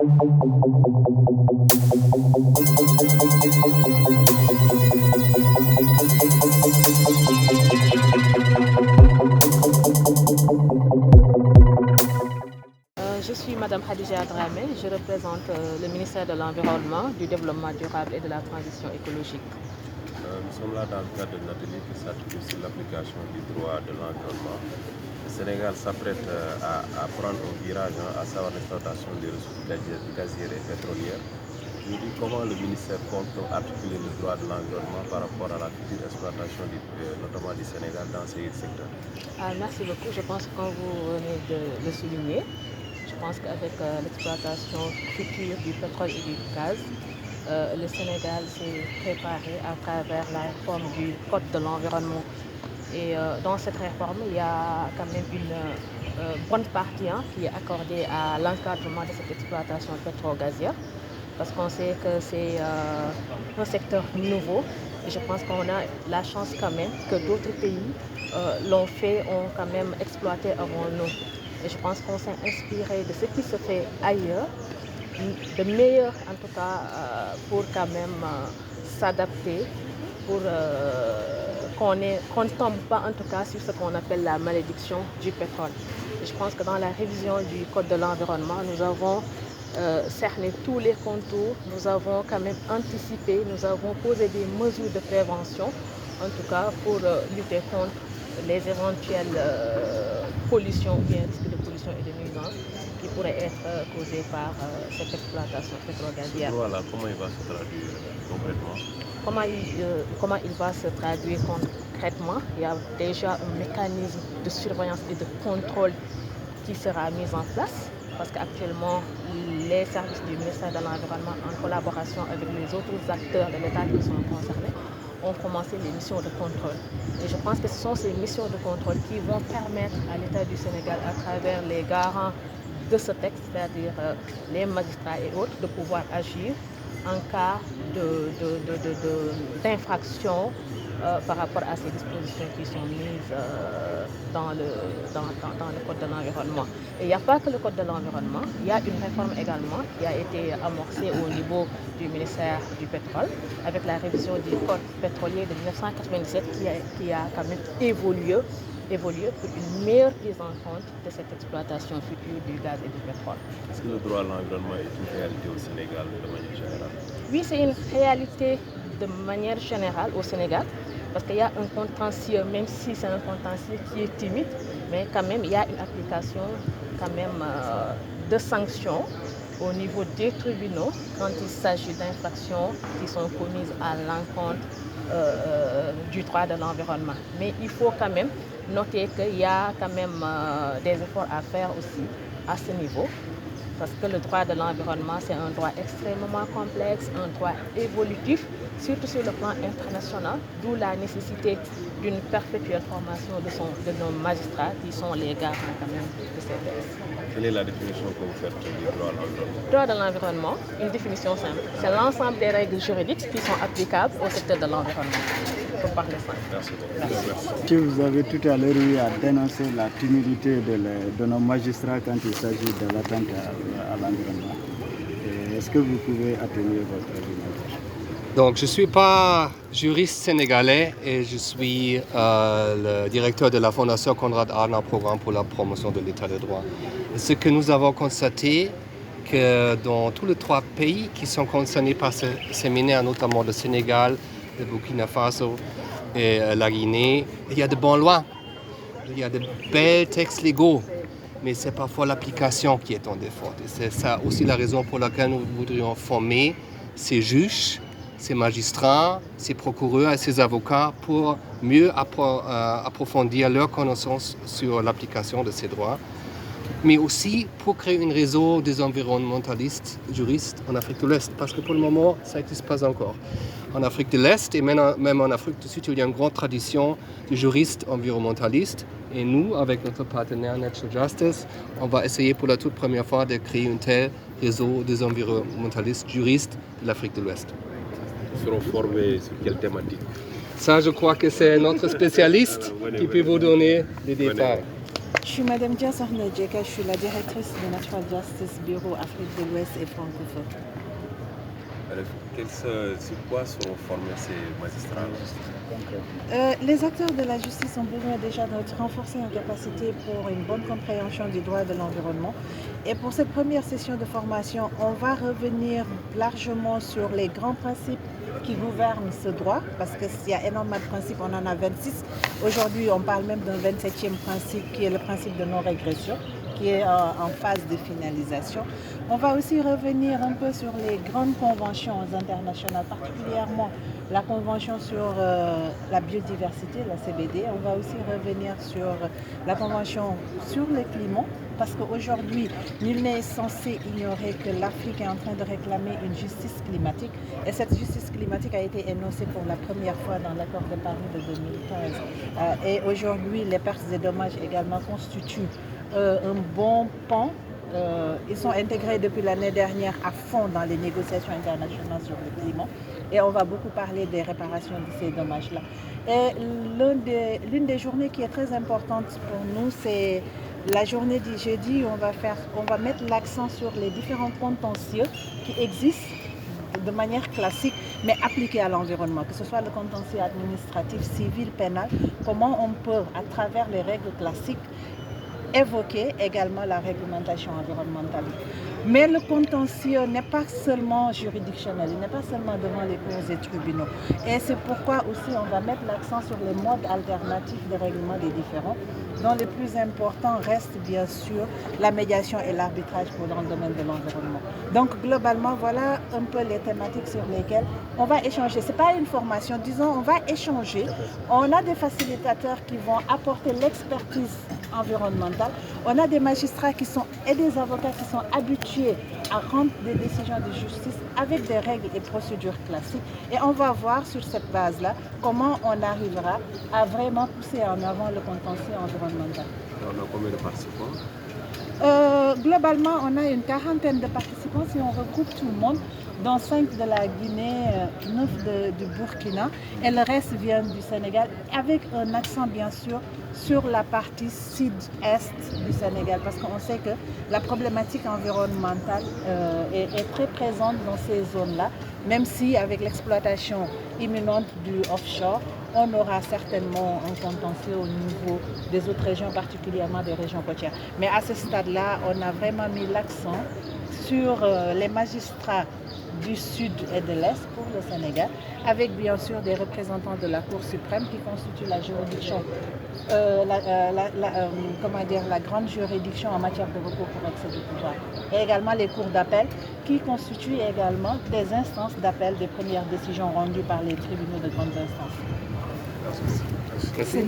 Je suis Madame Khadija Dramé, je représente le ministère de l'Environnement, du Développement durable et de la Transition écologique. Nous sommes là dans le cadre d'un atelier qui s'articule sur l'application du droit de l'environnement. Le Sénégal s'apprête à prendre un virage, à savoir l'exploitation des ressources gazières et pétrolières. Je dis comment le ministère compte articuler le droit de l'environnement par rapport à la future exploitation notamment du Sénégal dans ces secteurs. Merci beaucoup, je pense que comme vous venez de le souligner, je pense qu'avec l'exploitation future du pétrole et du gaz, le Sénégal s'est préparé à travers la réforme du Code de l'environnement. Et dans cette réforme, il y a quand même une bonne partie qui est accordée à l'encadrement de cette exploitation pétro-gazière, parce qu'on sait que c'est un secteur nouveau. Et je pense qu'on a la chance quand même que d'autres pays l'ont fait, ont quand même exploité avant nous. Et je pense qu'on s'est inspiré de ce qui se fait ailleurs, de meilleur en tout cas pour quand même s'adapter, pour qu'on ne tombe pas en tout cas sur ce qu'on appelle la malédiction du pétrole. Et je pense que dans la révision du Code de l'environnement, nous avons cerné tous les contours, nous avons quand même anticipé, nous avons posé des mesures de prévention, en tout cas pour lutter contre les éventuelles pollutions ou bien risques de pollution et de nuisance qui pourraient être causés par cette exploitation pétro-gazière. Voilà, comment il va se traduire concrètement? Comment il va se traduire concrètement? Il y a déjà un mécanisme de surveillance et de contrôle qui sera mis en place, parce qu'actuellement, les services du ministère de l'Environnement, en collaboration avec les autres acteurs de l'État qui sont concernés, ont commencé les missions de contrôle. Et je pense que ce sont ces missions de contrôle qui vont permettre à l'État du Sénégal, à travers les garants de ce texte, c'est-à-dire les magistrats et autres, de pouvoir agir en cas d'infraction par rapport à ces dispositions qui sont mises dans le Code de l'environnement. Et il n'y a pas que le Code de l'environnement, il y a une réforme également qui a été amorcée au niveau du ministère du pétrole avec la révision du Code pétrolier de 1997 qui a quand même évolué pour une meilleure prise en compte de cette exploitation future du gaz et du pétrole. Est-ce que le droit à l'environnement est une réalité au Sénégal de manière générale? Oui, c'est une réalité de manière générale au Sénégal, parce qu'il y a un contentieux, même si c'est un contentieux qui est timide, mais quand même il y a une application quand même de sanctions au niveau des tribunaux quand il s'agit d'infractions qui sont commises à l'encontre du droit de l'environnement. Mais il faut quand même noter qu'il y a quand même des efforts à faire aussi à ce niveau, parce que le droit de l'environnement, c'est un droit extrêmement complexe, un droit évolutif, surtout sur le plan international, d'où la nécessité d'une perpétuelle formation de nos magistrats qui sont les garants quand même de ces textes. Quelle est la définition que vous faites du droit à l'environnement? Le droit de l'environnement, une définition simple, c'est l'ensemble des règles juridiques qui sont applicables au secteur de l'environnement. Il faut parler simple. Merci beaucoup. Si vous avez tout à l'heure eu à dénoncer la timidité de nos magistrats quand il s'agit de l'atteinte à l'environnement, est-ce que vous pouvez atténuer votre argumentation? Donc, je ne suis pas juriste sénégalais et je suis le directeur de la Fondation Konrad Adenauer Programme pour la promotion de l'état de droit. Et ce que nous avons constaté, que dans tous les 3 pays qui sont concernés par ce séminaire, notamment le Sénégal, le Burkina Faso et la Guinée, il y a de bonnes lois, il y a de belles textes légaux, mais c'est parfois l'application qui est en défaut. Et c'est ça aussi la raison pour laquelle nous voudrions former ces juges, ces magistrats, ces procureurs et ces avocats pour mieux approfondir leurs connaissances sur l'application de ces droits, mais aussi pour créer un réseau des environnementalistes juristes en Afrique de l'Est, parce que pour le moment, ça n'existe pas encore. En Afrique de l'Est et même en Afrique du Sud, il y a une grande tradition de juristes environnementalistes. Et nous, avec notre partenaire Natural Justice, on va essayer pour la toute première fois de créer un tel réseau des environnementalistes juristes de l'Afrique de l'Ouest. Ils seront formés sur quelle thématique? Ça, je crois que c'est notre spécialiste qui peut vous donner des détails. Je suis Madame Dia Sarnadjeka, je suis la directrice de Natural Justice Bureau Afrique de l'Ouest et francophone. Sur quoi seront formés ces magistrats? Les acteurs de la justice ont besoin déjà de renforcer en capacité pour une bonne compréhension du droit de l'environnement. Et pour cette première session de formation, on va revenir largement sur les grands principes qui gouvernent ce droit, parce qu'il y a énormément de principes, on en a 26. Aujourd'hui, on parle même d'un 27e principe qui est le principe de non-régression, qui est en phase de finalisation. On va aussi revenir un peu sur les grandes conventions internationales, particulièrement la convention sur la biodiversité, la CBD. On va aussi revenir sur la convention sur le climat, parce qu'aujourd'hui, nul n'est censé ignorer que l'Afrique est en train de réclamer une justice climatique. Et cette justice climatique a été énoncée pour la première fois dans l'accord de Paris de 2015. Et aujourd'hui, les pertes et dommages également constituent un bon pan. Ils sont intégrés depuis l'année dernière à fond dans les négociations internationales sur le climat. Et on va beaucoup parler des réparations de ces dommages-là. Et l'une des journées qui est très importante pour nous, c'est la journée du jeudi où on va mettre l'accent sur les différents contentieux qui existent de manière classique, mais appliqués à l'environnement, que ce soit le contentieux administratif, civil, pénal, comment on peut, à travers les règles classiques, évoquer également la réglementation environnementale. Mais le contentieux n'est pas seulement juridictionnel, il n'est pas seulement devant les cours et tribunaux. Et c'est pourquoi aussi on va mettre l'accent sur les modes alternatifs de règlement des différends, dont les plus importants restent bien sûr la médiation et l'arbitrage dans le domaine de l'environnement. Donc globalement, voilà un peu les thématiques sur lesquelles on va échanger. Ce n'est pas une formation, disons, on va échanger. On a des facilitateurs qui vont apporter l'expertise environnementale. On a des magistrats et des avocats qui sont habitués à rendre des décisions de justice avec des règles et procédures classiques. Et on va voir sur cette base-là comment on arrivera à vraiment pousser en avant le contentieux environnemental. On a combien de participants? Globalement, on a une quarantaine de participants si on regroupe tout le monde, dont 5 de la Guinée, 9 du Burkina et le reste vient du Sénégal, avec un accent bien sûr sur la partie sud-est du Sénégal, parce qu'on sait que la problématique environnementale est très présente dans ces zones-là, même si avec l'exploitation imminente du offshore, on aura certainement un contentieux au niveau des autres régions, particulièrement des régions côtières. Mais à ce stade-là, on a vraiment mis l'accent sur les magistrats du sud et de l'est pour le Sénégal, avec bien sûr des représentants de la Cour suprême qui constituent la juridiction, la grande juridiction en matière de recours pour excès du pouvoir. Et également les cours d'appel qui constituent également des instances d'appel des premières décisions rendues par les tribunaux de grande instance. Merci. C'est